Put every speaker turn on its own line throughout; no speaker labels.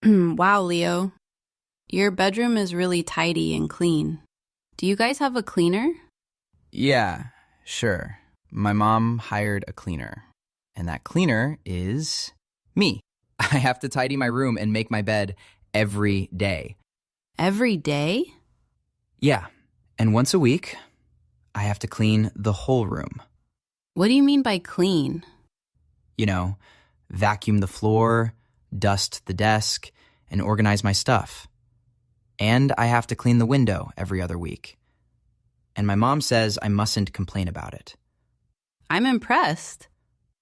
Wow, Leo. Your bedroom is really tidy and clean. Do you guys have a cleaner?
Yeah, sure. My mom hired a cleaner. And that cleaner is me. I have to tidy my room and make my bed every day.
Every day?
Yeah. And once a week, I have to clean the whole room.
What do you mean by clean?
You know, vacuum the floor, dust the desk, and organize my stuff. And I have to clean the window every other week. And my mom says I mustn't complain about it.
I'm impressed.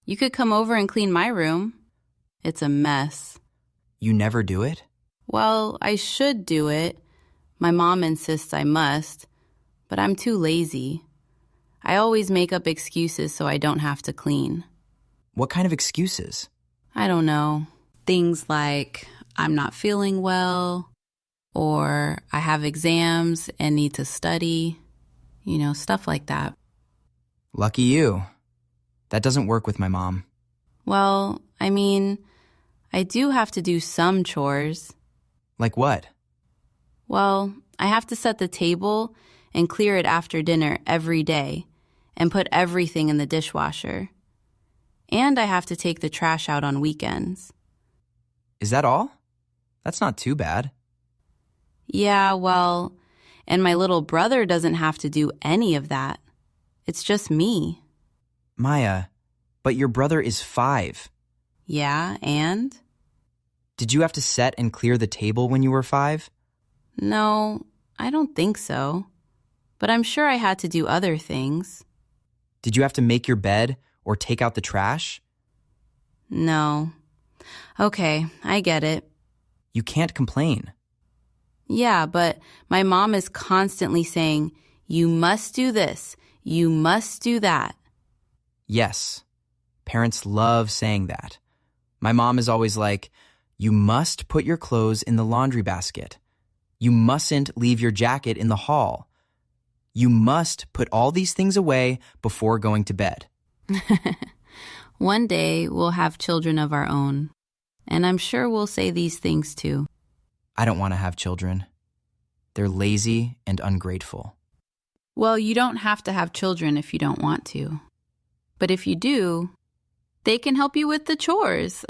You could come over and clean my room. It's a mess.
You never do it?
Well, I should do it. My mom insists I must, but I'm too lazy. I always make up excuses so I don't have to clean.
What kind of excuses?
I don't know. Things like I'm not feeling well, or I have exams and need to study. Stuff like that.
Lucky you. That doesn't work with my mom.
Well, I do have to do some chores.
Like what?
Well, I have to set the table and clear it after dinner every day and put everything in the dishwasher. And I have to take the trash out on weekends.
Is that all? That's not too bad.
Yeah, well, and my little brother doesn't have to do any of that. It's just me.
Maya, but your brother is 5.
Yeah, and?
Did you have to set and clear the table when you were 5?
No, I don't think so. But I'm sure I had to do other things.
Did you have to make your bed or take out the trash?
No. Okay, I get it.
You can't complain.
Yeah, but my mom is constantly saying, you must do this, you must do that.
Yes, parents love saying that. My mom is always like, you must put your clothes in the laundry basket. You mustn't leave your jacket in the hall. You must put all these things away before going to bed.
One day we'll have children of our own, and I'm sure we'll say these things too.
I don't want to have children. They're lazy and ungrateful.
Well, you don't have to have children if you don't want to. But if you do, they can help you with the chores.